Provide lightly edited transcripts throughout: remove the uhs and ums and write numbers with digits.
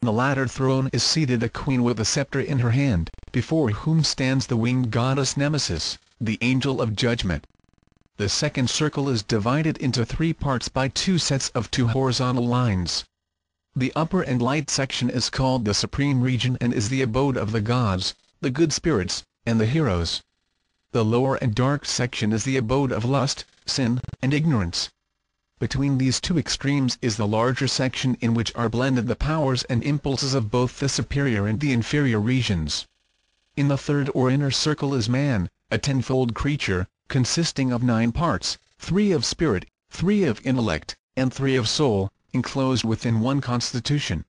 the latter throne is seated a queen with a scepter in her hand, before whom stands the winged goddess Nemesis, the angel of judgment. The second circle is divided into 3 parts by 2 sets of 2 horizontal lines. The upper and light section is called the supreme region and is the abode of the gods, the good spirits, and the heroes. The lower and dark section is the abode of lust, sin, and ignorance. Between these 2 extremes is the larger section in which are blended the powers and impulses of both the superior and the inferior regions. In the third or inner circle is man, a tenfold creature, consisting of 9 parts, 3 of spirit, 3 of intellect, and 3 of soul, enclosed within one constitution.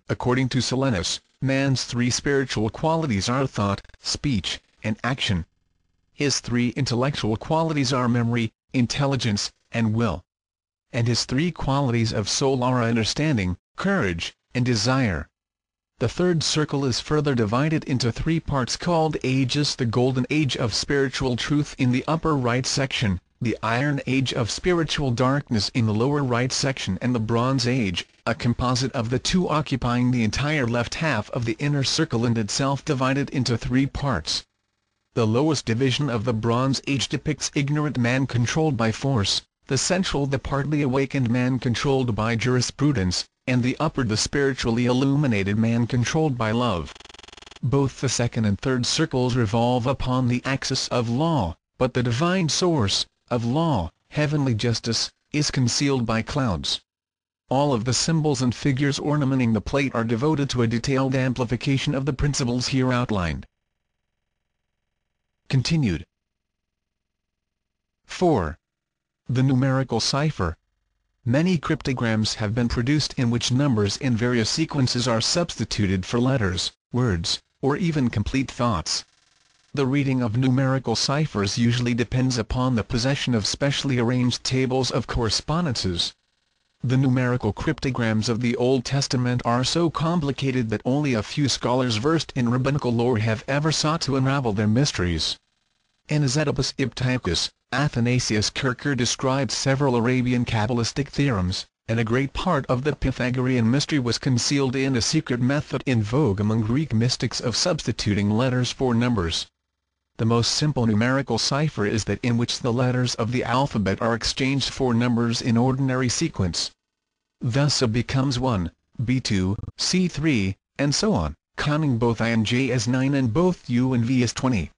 According to Silenus, man's 3 spiritual qualities are thought, speech, and action. His 3 intellectual qualities are memory, intelligence, and will. And his 3 qualities of soul are understanding, courage, and desire. The third circle is further divided into 3 parts called ages: the golden age of spiritual truth in the upper right section, the iron age of spiritual darkness in the lower right section, and the bronze age, a composite of the 2 occupying the entire left half of the inner circle and itself divided into 3 parts. The lowest division of the Bronze Age depicts ignorant man controlled by force, the central the partly awakened man controlled by jurisprudence, and the upper the spiritually illuminated man controlled by love. Both the second and third circles revolve upon the axis of law, but the divine source, of law, heavenly justice, is concealed by clouds. All of the symbols and figures ornamenting the plate are devoted to a detailed amplification of the principles here outlined. Continued. 4. The numerical cipher. Many cryptograms have been produced in which numbers in various sequences are substituted for letters, words, or even complete thoughts. The reading of numerical ciphers usually depends upon the possession of specially arranged tables of correspondences. The numerical cryptograms of the Old Testament are so complicated that only a few scholars versed in rabbinical lore have ever sought to unravel their mysteries. In Zetopus Iptychus, Athanasius Kircher described several Arabian Kabbalistic theorems, and a great part of the Pythagorean mystery was concealed in a secret method in vogue among Greek mystics of substituting letters for numbers. The most simple numerical cipher is that in which the letters of the alphabet are exchanged for numbers in ordinary sequence. Thus A becomes 1, B2, C3, and so on, counting both I and J as 9 and both U and V as 20.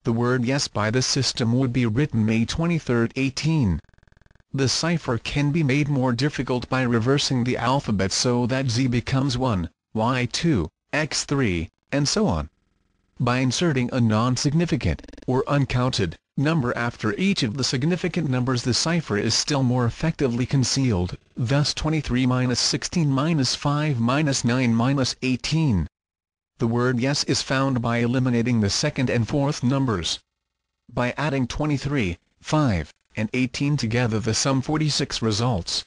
The word yes by this system would be written May 23, 18. The cipher can be made more difficult by reversing the alphabet so that Z becomes 1, Y2, X3, and so on. By inserting a non-significant, or uncounted, number after each of the significant numbers, the cipher is still more effectively concealed, thus 23 minus 16 minus 5 minus 9 minus 18. The word yes is found by eliminating the second and fourth numbers. By adding 23, 5, and 18 together, the sum 46 results.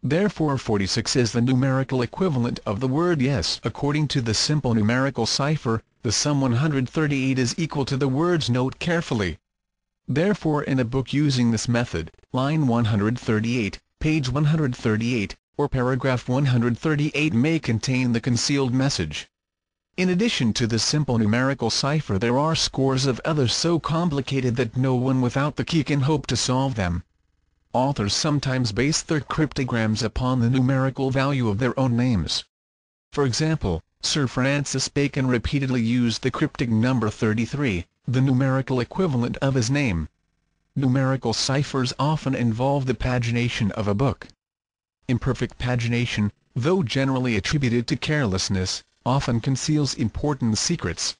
Therefore 46 is the numerical equivalent of the word yes. According to the simple numerical cipher, the sum 138 is equal to the words. Note carefully. Therefore in a book using this method, line 138, page 138, or paragraph 138 may contain the concealed message. In addition to the simple numerical cipher, there are scores of others so complicated that no one without the key can hope to solve them. Authors sometimes base their cryptograms upon the numerical value of their own names. For example, Sir Francis Bacon repeatedly used the cryptic number 33, the numerical equivalent of his name. Numerical ciphers often involve the pagination of a book. Imperfect pagination, though generally attributed to carelessness, often conceals important secrets.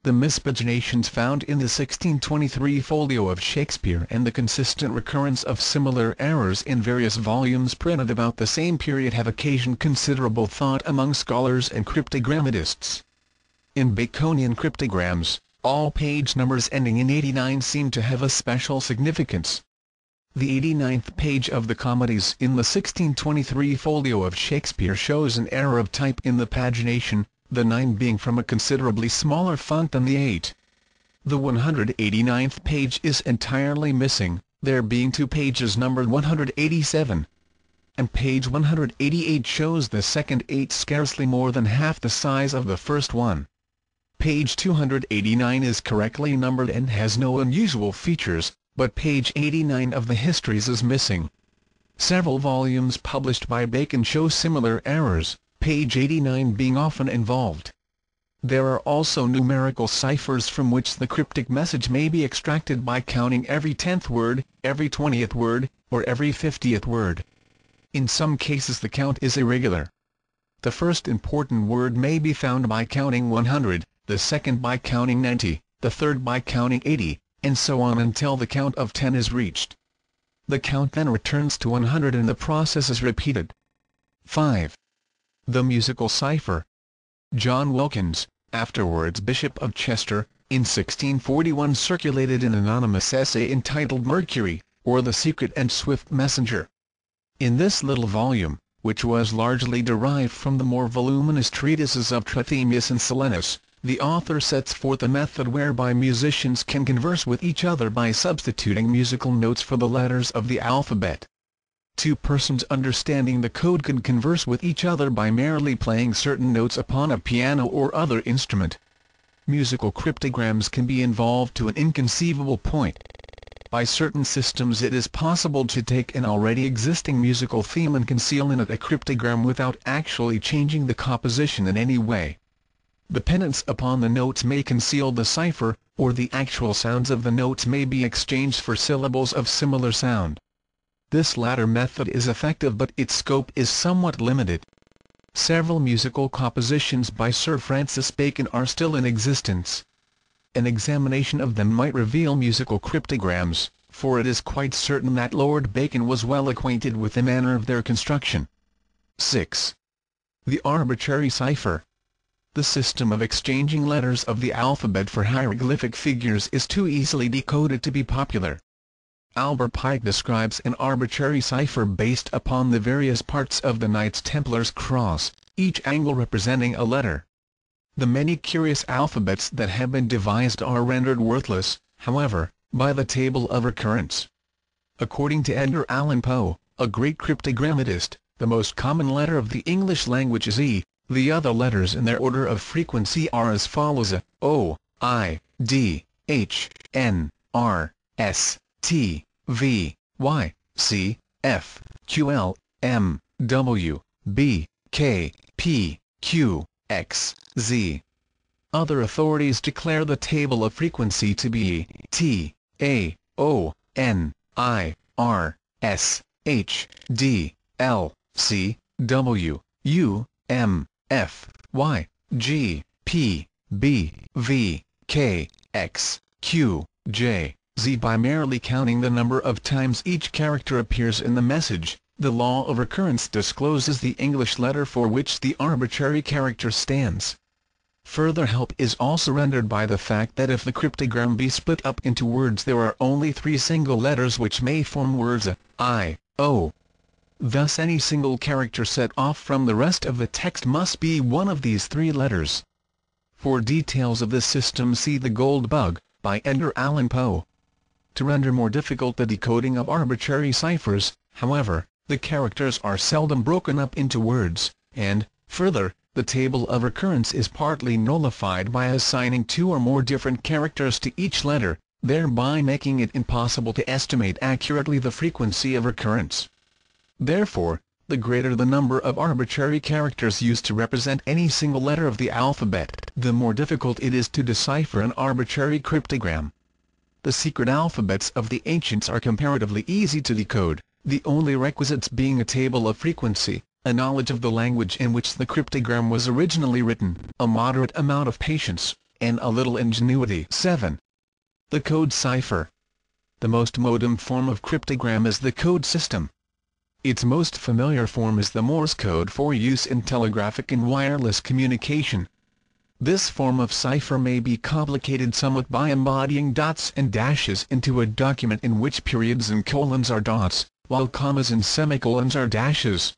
The mispaginations found in the 1623 folio of Shakespeare and the consistent recurrence of similar errors in various volumes printed about the same period have occasioned considerable thought among scholars and cryptogrammatists. In Baconian cryptograms, all page numbers ending in 89 seem to have a special significance. The 89th page of the Comedies in the 1623 folio of Shakespeare shows an error of type in the pagination, the 9 being from a considerably smaller font than the 8. The 189th page is entirely missing, there being 2 pages numbered 187. and page 188 shows the second 8 scarcely more than half the size of the first one. Page 289 is correctly numbered and has no unusual features, but page 89 of the histories is missing. Several volumes published by Bacon show similar errors, page 89 being often involved. There are also numerical ciphers from which the cryptic message may be extracted by counting every 10th word, every 20th word, or every 50th word. In some cases the count is irregular. The first important word may be found by counting 100, the second by counting 90, the third by counting 80, and so on until the count of 10 is reached. The count then returns to 100 and the process is repeated. 5. The musical cipher. John Wilkins, afterwards Bishop of Chester, in 1641 circulated an anonymous essay entitled Mercury, or the Secret and Swift Messenger. In this little volume, which was largely derived from the more voluminous treatises of Trithemius and Silenus, the author sets forth a method whereby musicians can converse with each other by substituting musical notes for the letters of the alphabet. Two persons understanding the code can converse with each other by merely playing certain notes upon a piano or other instrument. Musical cryptograms can be involved to an inconceivable point. By certain systems it is possible to take an already existing musical theme and conceal in it a cryptogram without actually changing the composition in any way. Dependence upon the notes may conceal the cipher, or the actual sounds of the notes may be exchanged for syllables of similar sound. This latter method is effective but its scope is somewhat limited. Several musical compositions by Sir Francis Bacon are still in existence. An examination of them might reveal musical cryptograms, for it is quite certain that Lord Bacon was well acquainted with the manner of their construction. 6. The arbitrary cipher. The system of exchanging letters of the alphabet for hieroglyphic figures is too easily decoded to be popular. Albert Pike describes an arbitrary cipher based upon the various parts of the Knights Templar's cross, each angle representing a letter. The many curious alphabets that have been devised are rendered worthless, however, by the table of recurrence. According to Edgar Allan Poe, a great cryptogrammatist, the most common letter of the English language is E. The other letters in their order of frequency are as follows: A, O, I, D, H, N, R, S, T, V, Y, C, F, Q, L, M, W, B, K, P, Q, X, Z. Other authorities declare the table of frequency to be T, A, O, N, I, R, S, H, D, L, C, W, U, M, F, Y, G, P, B, V, K, X, Q, J, Z. By merely counting the number of times each character appears in the message, the law of recurrence discloses the English letter for which the arbitrary character stands. Further help is also rendered by the fact that if the cryptogram be split up into words there are only 3 single letters which may form words A, I, O. Thus any single character set off from the rest of the text must be one of these 3 letters. For details of this system see The Gold Bug, by Edgar Allan Poe. To render more difficult the decoding of arbitrary ciphers, however, the characters are seldom broken up into words, and, further, the table of recurrence is partly nullified by assigning 2 or more different characters to each letter, thereby making it impossible to estimate accurately the frequency of recurrence. Therefore, the greater the number of arbitrary characters used to represent any single letter of the alphabet, the more difficult it is to decipher an arbitrary cryptogram. The secret alphabets of the ancients are comparatively easy to decode, the only requisites being a table of frequency, a knowledge of the language in which the cryptogram was originally written, a moderate amount of patience, and a little ingenuity. 7. The code cipher. The most modern form of cryptogram is the code system. Its most familiar form is the Morse code for use in telegraphic and wireless communication. This form of cipher may be complicated somewhat by embodying dots and dashes into a document in which periods and colons are dots, while commas and semicolons are dashes.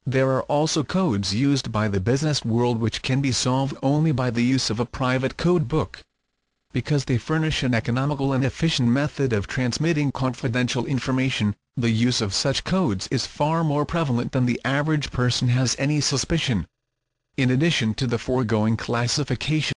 There are also codes used by the business world which can be solved only by the use of a private code book. Because they furnish an economical and efficient method of transmitting confidential information, The use of such codes is far more prevalent than the average person has any suspicion. In addition to the foregoing classification